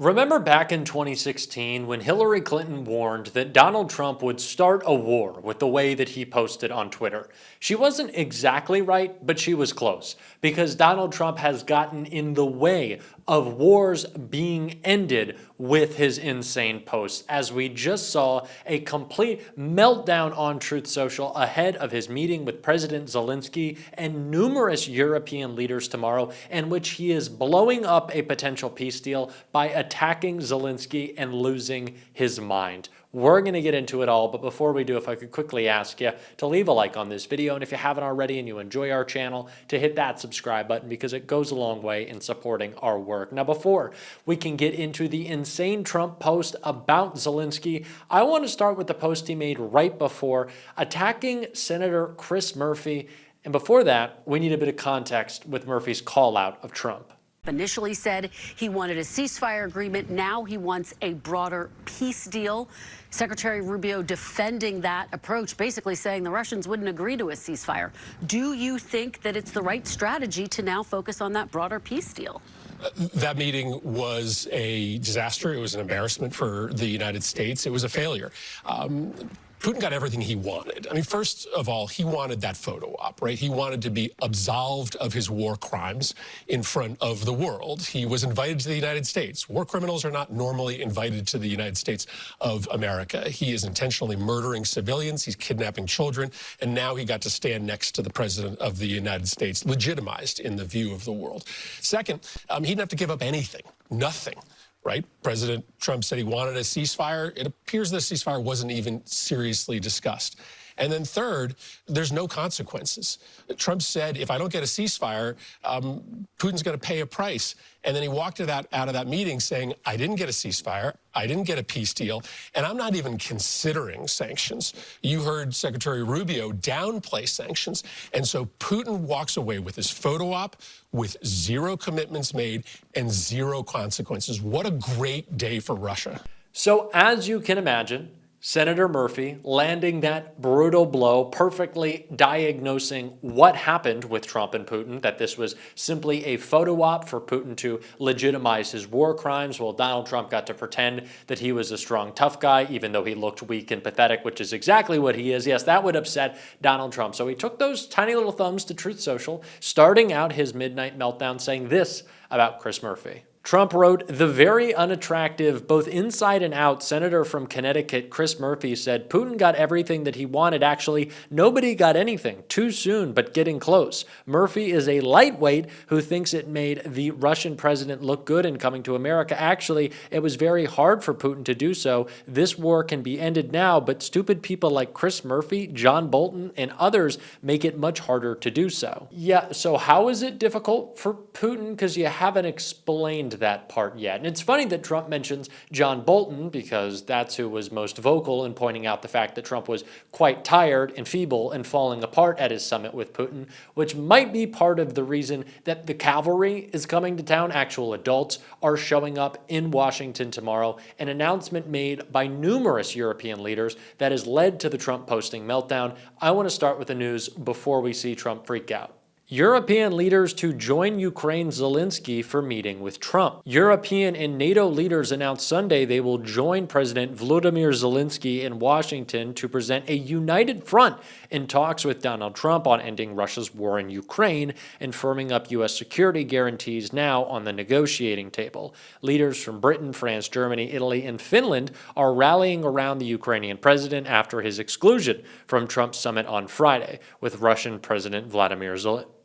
Remember back in 2016 when Hillary Clinton warned that Donald Trump would start a war with the way that he posted on Twitter? She wasn't exactly right, but she was close because Donald Trump has gotten in the way of wars being ended with his insane posts, as we just saw a complete meltdown on Truth Social ahead of his meeting with President Zelensky and numerous European leaders tomorrow, in which he is blowing up a potential peace deal by attacking Zelensky and losing his mind. We're going to get into it all, but before we do, if I could quickly ask you to leave a like on this video, and if you haven't already and you enjoy our channel, to hit that subscribe button because it goes a long way in supporting our work. Now, before we can get into the insane Trump post about Zelensky, I want to start with the post he made right before attacking Senator Chris Murphy. And before that, we need a bit of context with Murphy's call out of Trump. Initially said he wanted a ceasefire agreement. Now he wants a broader peace deal. Secretary Rubio defending that approach, basically saying the Russians wouldn't agree to a ceasefire. Do you think that it's the right strategy to now focus on that broader peace deal? That meeting was a disaster. It was an embarrassment for the United States. It was a failure. Putin got everything he wanted. I mean, first of all, he wanted that photo op, right? He wanted to be absolved of his war crimes in front of the world. He was invited to the United States. War criminals are not normally invited to the United States of America. He is intentionally murdering civilians. He's kidnapping children. And now he got to stand next to the president of the United States, legitimized in the view of the world. Second, he didn't have to give up anything, nothing. Right? President Trump said he wanted a ceasefire. It appears the ceasefire wasn't even seriously discussed. And then third, there's no consequences. Trump said, if I don't get a ceasefire, Putin's going to pay a price. And then he walked out of that meeting saying, I didn't get a ceasefire, I didn't get a peace deal, and I'm not even considering sanctions. You heard Secretary Rubio downplay sanctions. And so Putin walks away with his photo op with zero commitments made and zero consequences. What a great day for Russia. So as you can imagine, Senator Murphy landing that brutal blow, perfectly diagnosing what happened with Trump and Putin, that this was simply a photo op for Putin to legitimize his war crimes, while Donald Trump got to pretend that he was a strong, tough guy, even though he looked weak and pathetic, which is exactly what he is. Yes, that would upset Donald Trump. So he took those tiny little thumbs to Truth Social, starting out his midnight meltdown saying this about Chris Murphy. Trump wrote, the very unattractive, both inside and out, senator from Connecticut, Chris Murphy, said Putin got everything that he wanted. Actually, nobody got anything. Too soon, but getting close. Murphy is a lightweight who thinks it made the Russian president look good in coming to America. Actually, it was very hard for Putin to do so. This war can be ended now, but stupid people like Chris Murphy, John Bolton, and others make it much harder to do so. Yeah, so how is it difficult for Putin? Because you haven't explained that part yet. And it's funny that Trump mentions John Bolton because that's who was most vocal in pointing out the fact that Trump was quite tired and feeble and falling apart at his summit with Putin, which might be part of the reason that the cavalry is coming to town. Actual adults are showing up in Washington tomorrow. An announcement made by numerous European leaders that has led to the Trump posting meltdown. I want to start with the news before we see Trump freak out. European leaders to join Ukraine's Zelensky for meeting with Trump. European and NATO leaders announced Sunday they will join President Volodymyr Zelensky in Washington to present a united front in talks with Donald Trump on ending Russia's war in Ukraine and firming up U.S. security guarantees now on the negotiating table. Leaders from Britain, France, Germany, Italy, and Finland are rallying around the Ukrainian president after his exclusion from Trump's summit on Friday with Russian President Vladimir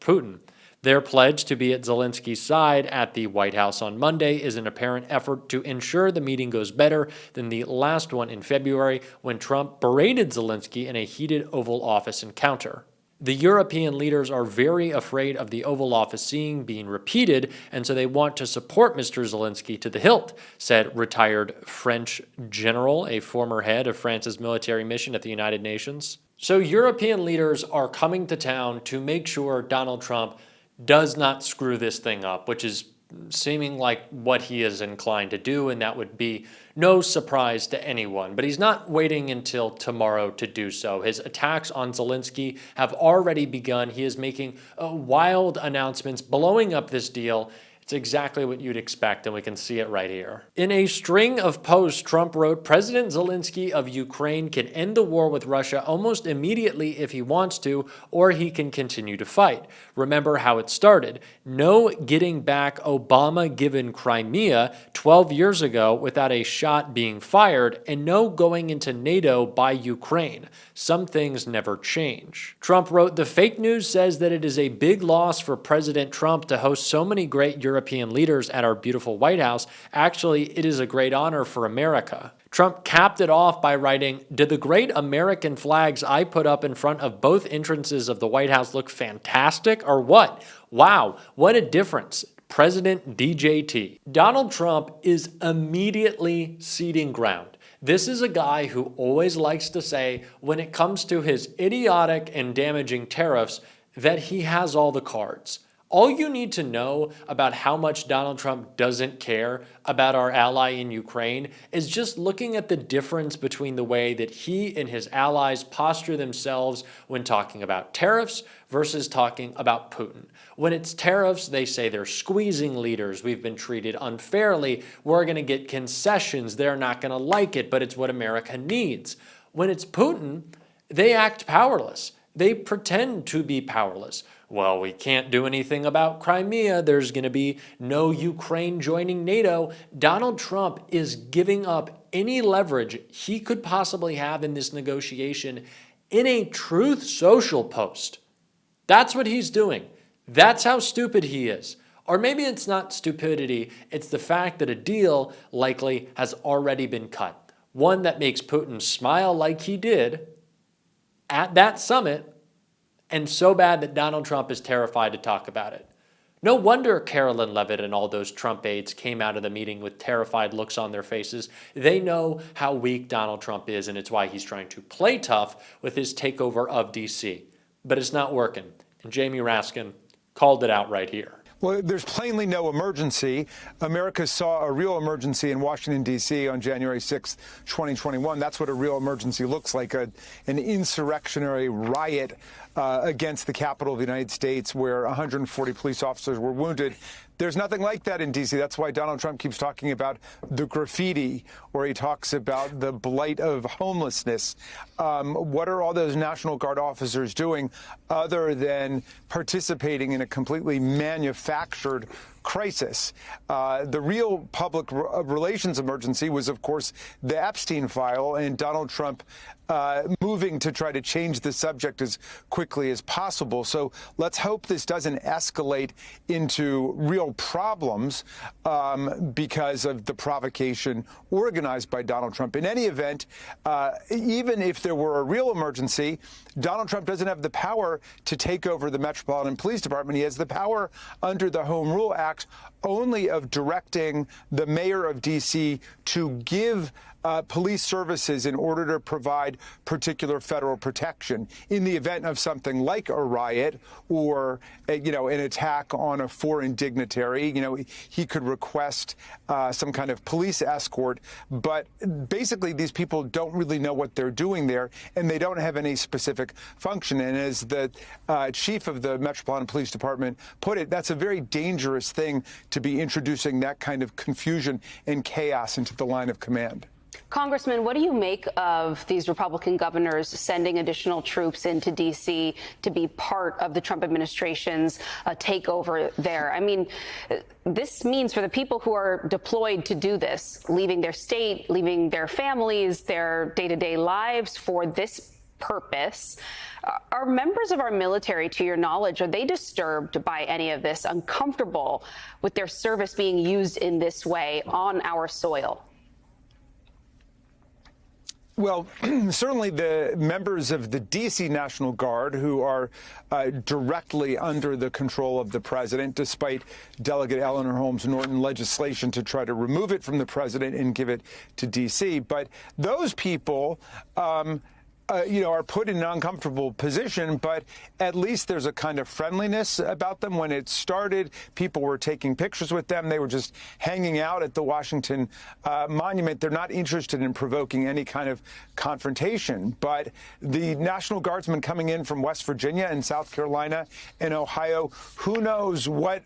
Putin. Their pledge to be at Zelensky's side at the White House on Monday is an apparent effort to ensure the meeting goes better than the last one in February when Trump berated Zelensky in a heated Oval Office encounter. The European leaders are very afraid of the Oval Office scene being repeated, and so they want to support Mr. Zelensky to the hilt, said retired French general, a former head of France's military mission at the United Nations. So European leaders are coming to town to make sure Donald Trump does not screw this thing up, which is seeming like what he is inclined to do, and that would be no surprise to anyone. But he's not waiting until tomorrow to do so. His attacks on Zelensky have already begun. He is making wild announcements, blowing up this deal, It's exactly what you'd expect, and we can see it right here. In a string of posts, Trump wrote, President Zelensky of Ukraine can end the war with Russia almost immediately if he wants to, or he can continue to fight. Remember how it started. No getting back Obama-given Crimea 12 years ago without a shot being fired, and no going into NATO by Ukraine. Some things never change. Trump wrote, the fake news says that it is a big loss for President Trump to host so many great European leaders at our beautiful White House. Actually, it is a great honor for America. Trump capped it off by writing, did the great American flags I put up in front of both entrances of the White House look fantastic or what? Wow, what a difference. President DJT. Donald Trump is immediately ceding ground. This is a guy who always likes to say, when it comes to his idiotic and damaging tariffs, that he has all the cards. All you need to know about how much Donald Trump doesn't care about our ally in Ukraine is just looking at the difference between the way that he and his allies posture themselves when talking about tariffs versus talking about Putin. When it's tariffs, they say they're squeezing leaders. We've been treated unfairly. We're going to get concessions. They're not going to like it, but it's what America needs. When it's Putin, they act powerless. They pretend to be powerless. Well, we can't do anything about Crimea. There's going to be no Ukraine joining NATO. Donald Trump is giving up any leverage he could possibly have in this negotiation in a Truth Social post. That's what he's doing. That's how stupid he is. Or maybe it's not stupidity, it's the fact that a deal likely has already been cut. One that makes Putin smile like he did at that summit, and so bad that Donald Trump is terrified to talk about it. No wonder Carolyn Levitt and all those Trump aides came out of the meeting with terrified looks on their faces. They know how weak Donald Trump is, and it's why he's trying to play tough with his takeover of D.C. But it's not working, and Jamie Raskin called it out right here. Well, there's plainly no emergency. America saw a real emergency in Washington, D.C. on January 6, 2021. That's what a real emergency looks like, an insurrectionary riot against the Capitol of the United States where 140 police officers were wounded. There's nothing like that in D.C. That's why Donald Trump keeps talking about the graffiti, or he talks about the blight of homelessness. What are all those National Guard officers doing other than participating in a completely manufactured crisis? The real public relations emergency was, of course, the Epstein file, and Donald Trump moving to try to change the subject as quickly as possible. So let's hope this doesn't escalate into real problems because of the provocation organized by Donald Trump. In any event, even if there were a real emergency, Donald Trump doesn't have the power to take over the Metropolitan Police Department. He has the power under the Home Rule Act only of directing the mayor of D.C. to give police services in order to provide particular federal protection in the event of something like a riot or, an attack on a foreign dignitary. He could request some kind of police escort. But basically, these people don't really know what they're doing there, and they don't have any specific function. And as the chief of the Metropolitan Police Department put it, that's a very dangerous thing to be introducing that kind of confusion and chaos into the line of command. Congressman, what do you make of these Republican governors sending additional troops into D.C. to be part of the Trump administration's takeover there? I mean, this means for the people who are deployed to do this, leaving their state, leaving their families, their day-to-day lives for this purpose. Are members of our military, to your knowledge, are they disturbed by any of this, uncomfortable with their service being used in this way on our soil? Well, certainly the members of the D.C. National Guard, who are directly under the control of the president, despite Delegate Eleanor Holmes Norton legislation to try to remove it from the president and give it to D.C. But those people are put in an uncomfortable position, but at least there's a kind of friendliness about them. When it started, people were taking pictures with them. They were just hanging out at the Washington Monument. They're not interested in provoking any kind of confrontation. But the National Guardsmen coming in from West Virginia and South Carolina and Ohio, who knows what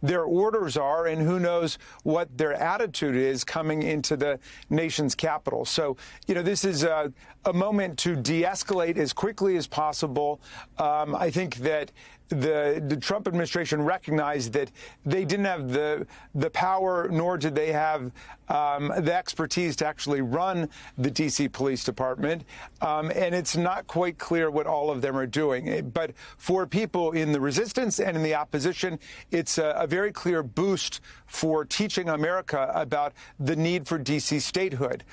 their orders are, and who knows what their attitude is coming into the nation's capital. So, this is a moment to de-escalate as quickly as possible. I think that the Trump administration recognized that they didn't have the power, nor did they have the expertise to actually run the D.C. Police Department. And it's not quite clear what all of them are doing. But for people in the resistance and in the opposition, it's a very clear boost for teaching America about the need for D.C. statehood.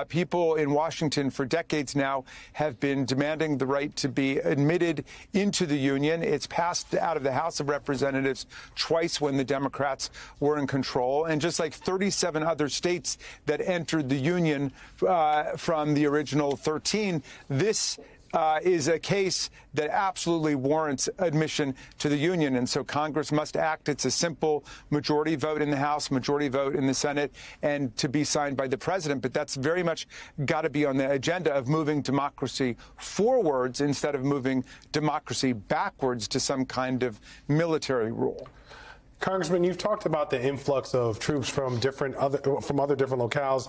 People in Washington for decades now have been demanding the right to be admitted into the Union. It's passed out of the House of Representatives twice when the Democrats were in control. And just like 37 other states that entered the Union from the original 13, this is a case that absolutely warrants admission to the Union. And so Congress must act. It's a simple majority vote in the House, majority vote in the Senate, and to be signed by the president. But that's very much got to be on the agenda of moving democracy forwards instead of moving democracy backwards to some kind of military rule. Congressman, you've talked about the influx of troops from other different locales,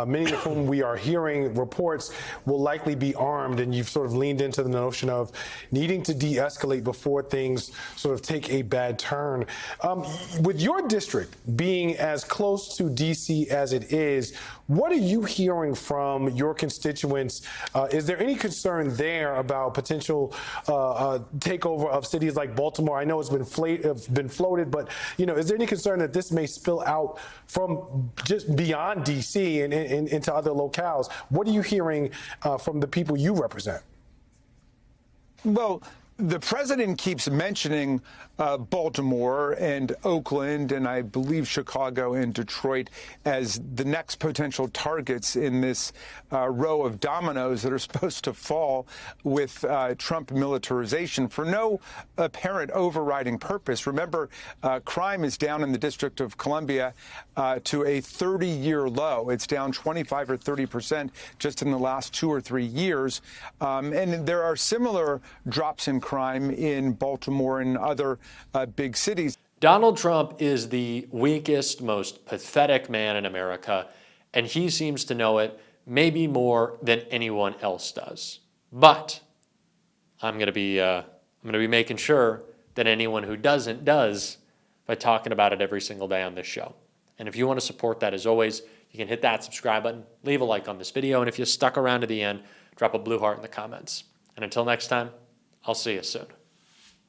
many of whom we are hearing reports will likely be armed, and you've sort of leaned into the notion of needing to de-escalate before things sort of take a bad turn. With your district being as close to D.C. as it is, what are you hearing from your constituents? Is there any concern there about potential takeover of cities like Baltimore? I know it's been floated, but is there any concern that this may spill out from just beyond D.C. and into other locales? What are you hearing from the people you represent? Well, the president keeps mentioning Baltimore and Oakland and I believe Chicago and Detroit as the next potential targets in this row of dominoes that are supposed to fall with Trump militarization for no apparent overriding purpose. Remember, crime is down in the District of Columbia to a 30-year low. It's down 25 or 30% just in the last 2 or 3 years. And there are similar drops in crime in Baltimore and other big cities. Donald Trump is the weakest, most pathetic man in America, and he seems to know it maybe more than anyone else does. But I'm going to be making sure that anyone who doesn't does by talking about it every single day on this show. And if you want to support that, as always, you can hit that subscribe button, leave a like on this video, and if you stuck around to the end, drop a blue heart in the comments. And until next time, I'll see you soon.